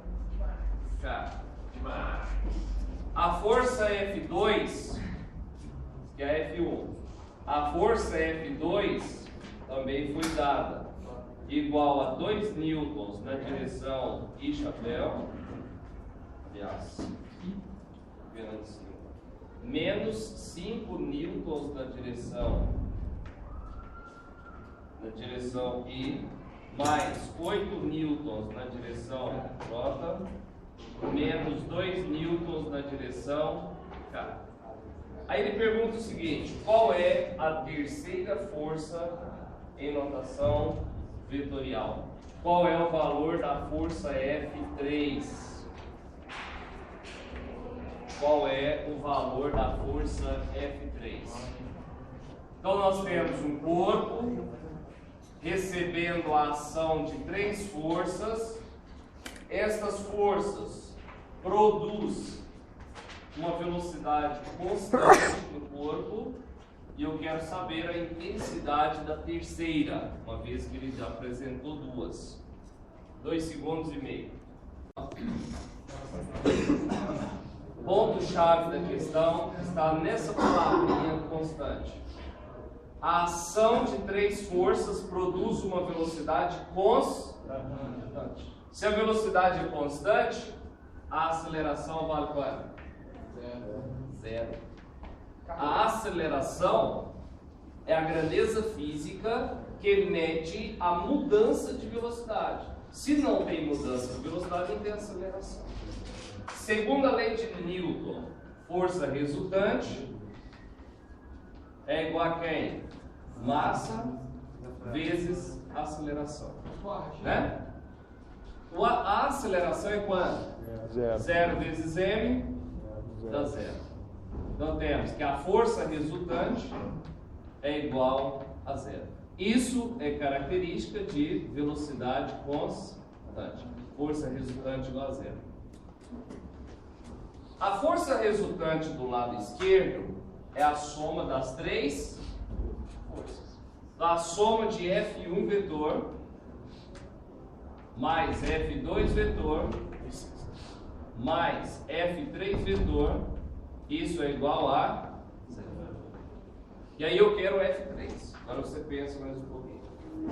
K. A força F2, que é F1, a força F2 também foi dada, igual a 2 newtons na direção I chapéu, aliás, menos 5 newtons na direção I, mais 8 newtons na direção J, menos 2 newtons na direção K. Aí ele pergunta o seguinte: qual é a terceira força em notação vetorial? Qual é o valor da força F3? Qual é o valor da força F3? Então nós temos um corpo recebendo a ação de 3 forças. Estas forças produzem uma velocidade constante no corpo, e eu quero saber a intensidade da terceira, uma vez que ele já apresentou 2. 2 segundos e meio. O ponto-chave da questão está nessa palavrinha constante. A ação de 3 forças produz uma velocidade constante. Se a velocidade é constante, a aceleração vale quanto? 0. A aceleração é a grandeza física que mede a mudança de velocidade. Se não tem mudança de velocidade, não tem aceleração. Segundo a lei de Newton, força resultante é igual a quem? Massa vezes aceleração. Né? A aceleração é quanto? 0 vezes m dá 0. Então temos que a força resultante é igual a 0. Isso é característica de velocidade constante. Força resultante igual a 0. A força resultante do lado esquerdo é a soma das 3 forças. Então, a soma de F1 vetor mais F2 vetor mais F3 vetor, isso é igual a 0. E aí eu quero F3. Agora você pensa mais um pouquinho.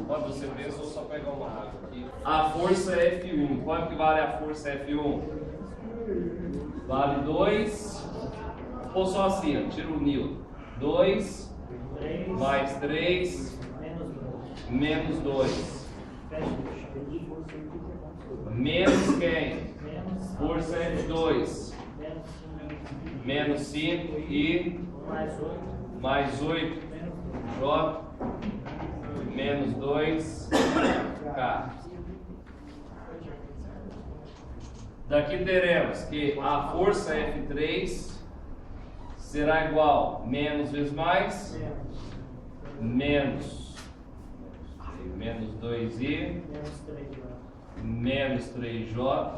Quando você pensa, eu vou só pegar uma coisa aqui. A força é F1. Quanto que vale a força F1? Vale 2. Ou só assim, ó, tira o Newton. 2 mais 3 menos 2. Menos quem? Força F2. Menos 5 e mais 8 J menos 2 K. Daqui teremos que a força F3 será igual menos vezes mais menos 2i menos 3j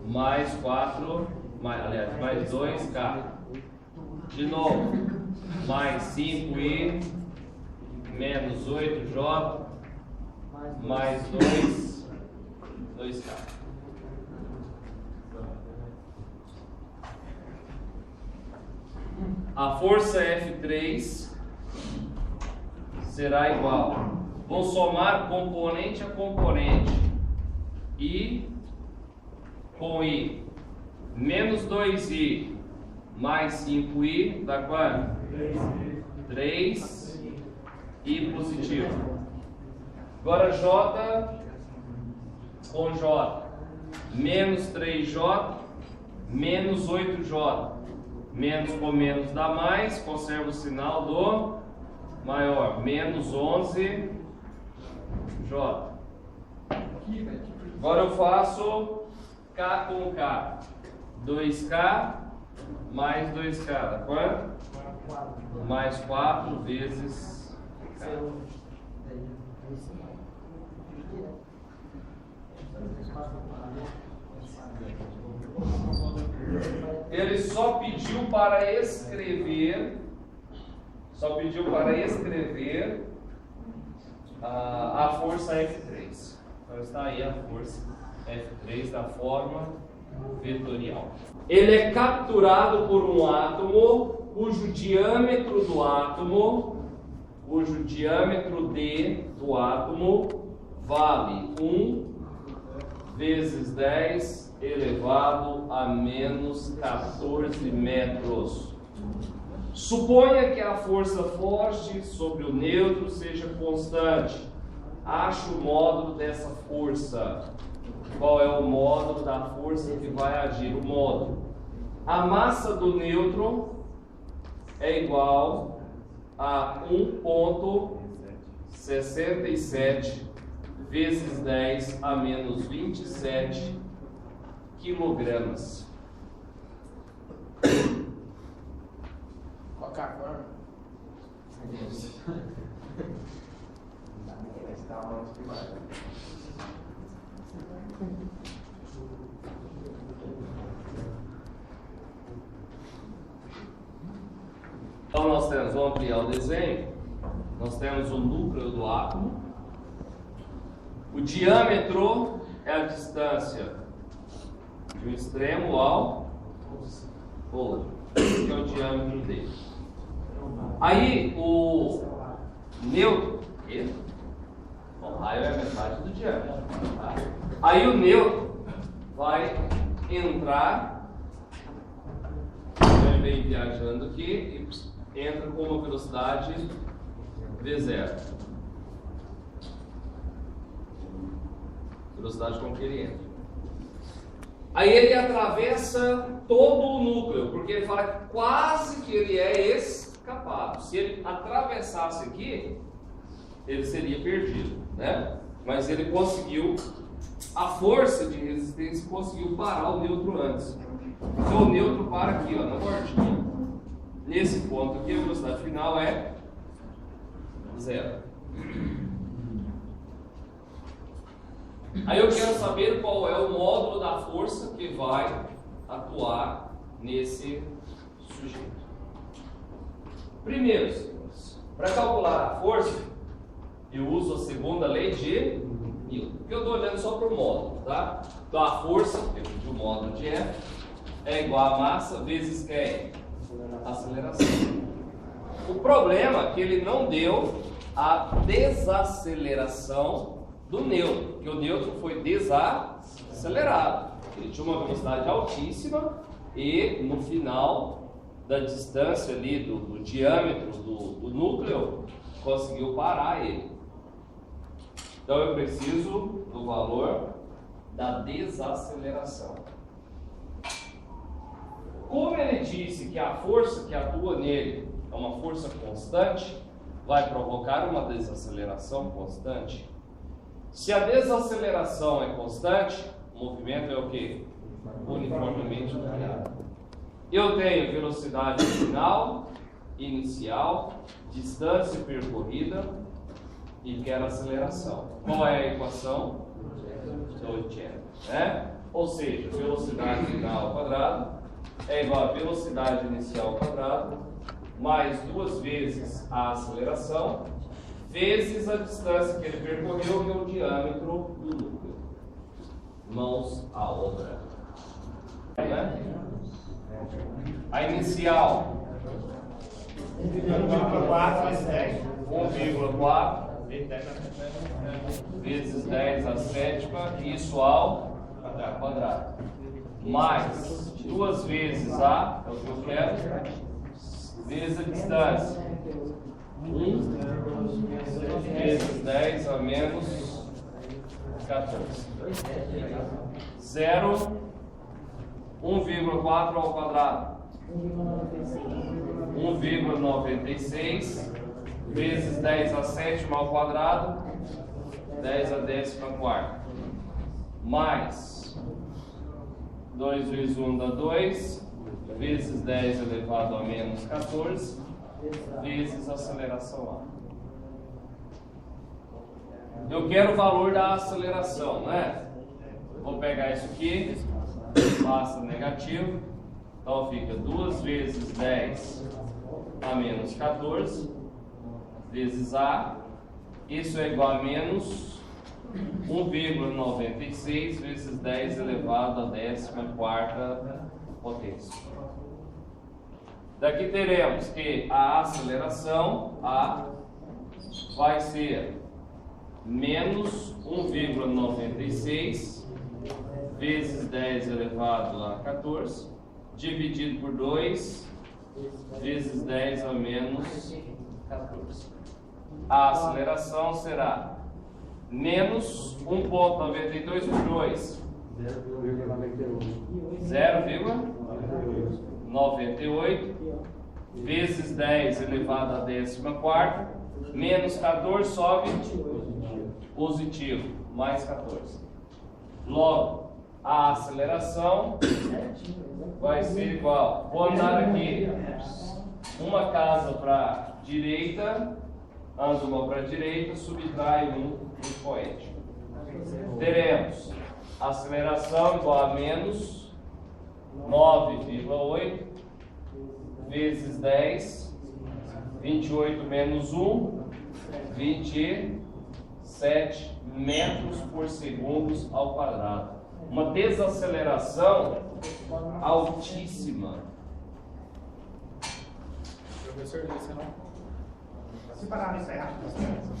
mais 4 mais 2k. De novo, mais 5i menos 8j mais 2k. A força F3 será igual. Vou somar componente a componente. I com I. Menos 2i mais 5i dá quanto? 3 i positivo. Agora J com J. Menos 3j menos 8j. Menos com menos dá mais, conserva o sinal do maior. Menos 11j. Agora eu faço K com K. 2K mais 2K. Dá quanto? Mais 4 vezes K. Ele só pediu para escrever a força F3. Então está aí a força F3 da forma vetorial. Ele é capturado por um átomo cujo diâmetro D do átomo vale 1 vezes 10 elevado a menos 14 metros. Suponha que a força forte sobre o neutro seja constante. Ache o módulo dessa força. Qual é o módulo da força que vai agir? O módulo. A massa do nêutron é igual a 1,67 vezes 10 a menos 27 quilogramas. Coca-Cola. Então nós temos, vamos ampliar o desenho, nós temos o núcleo do átomo, o diâmetro é a distância de um extremo ao outro, que é o diâmetro dele. Aí o nêutron, o raio é a metade do diâmetro, tá? Aí o nêutron vai entrar, ele vem viajando aqui e entra com uma velocidade V0. Velocidade com que ele entra. Aí ele atravessa todo o núcleo, porque ele fala que quase que ele é escapado. Se ele atravessasse aqui, ele seria perdido, né? Mas ele conseguiu, a força de resistência conseguiu parar o nêutron antes. Então o nêutron para aqui, ó, na bordinha. Nesse ponto aqui, a velocidade final é 0. Aí eu quero saber qual é o módulo da força que vai atuar nesse sujeito. Primeiro, senhores, para calcular a força, eu uso a segunda lei de Newton, porque eu estou olhando só para o módulo, tá? Então a força, eu pedi o módulo de F, é igual a massa vezes quem? Aceleração. O problema é que ele não deu a desaceleração do nêutron, porque o nêutron foi desacelerado. Ele tinha uma velocidade altíssima e no final da distância ali do diâmetro do núcleo conseguiu parar ele. Então eu preciso do valor da desaceleração. Como ele disse que a força que atua nele é uma força constante, vai provocar uma desaceleração constante. Se a desaceleração é constante, o movimento é o quê? Uniformemente variável. Eu tenho velocidade final, inicial, distância percorrida e quero aceleração. Qual é a equação? Dolce, né? Ou seja, velocidade final ao quadrado é igual a velocidade inicial ao quadrado mais 2 vezes a aceleração vezes a distância que ele percorreu, que é o diâmetro do núcleo. Mãos à obra. Né? A inicial 1,4 vezes 10. 1,4 vezes 10 a sétima, isso ao quadrado. Mais 2 vezes a, é o que eu quero, vezes a distância. 1 vezes 10 a menos 14. 0, 1,4 ao quadrado. 1,96 vezes 10 a sétima ao quadrado, 10 a décima quarta. Mais 2 vezes 1 dá 2, vezes 10 elevado a menos 14, vezes a aceleração A. Eu quero o valor da aceleração, né? Vou pegar isso aqui, passa negativo, então fica 2 vezes 10 a menos 14, vezes A, isso é igual a menos 1,96 vezes 10 elevado a 14ª potência. Daqui teremos que a aceleração A vai ser menos 1,96 vezes 10 elevado a 14, dividido por 2 vezes 10 a menos 14. A aceleração será menos 1,92 por 2, 0,98 vezes 10 elevado à 14ª, menos 14 sobe positivo, mais 14. Logo, a aceleração vai ser igual. Vou andar aqui uma casa para direita, ando uma para direita, subtrai um expoente. Teremos aceleração igual a menos 9,8 vezes 10, 28 menos 1, 27 metros por segundo ao quadrado. Uma desaceleração altíssima. Professor, você não. Se parar nisso errado,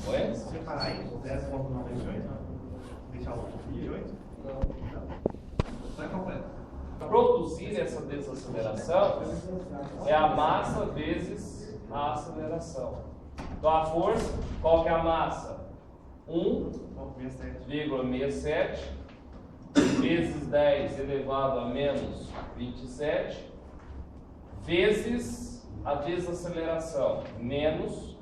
Oi? se parar aí, 10,98, deixar o 28, está completo. Produzir essa desaceleração é a massa vezes a aceleração. Então a força, qual que é a massa? 1,67 vezes 10 elevado a menos 27 vezes a desaceleração, menos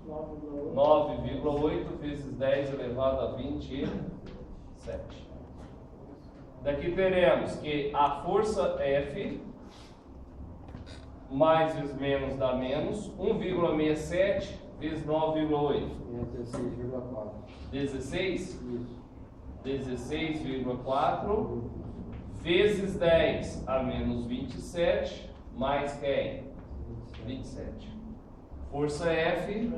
9,8 vezes 10 elevado a 27. Daqui teremos que a força F, mais vezes menos dá menos, 1,67 vezes 9,8. 16? 16,4 vezes 10 a menos 27, mais quem? 27. Força F,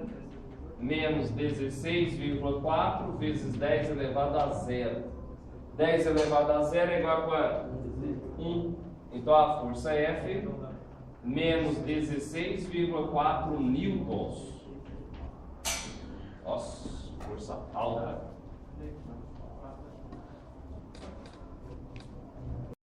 menos 16,4 vezes 10 elevado a 0. 10 elevado a 0 é igual a quanto? 1. Então a força F, menos 16,4 newtons. Nossa, força alta.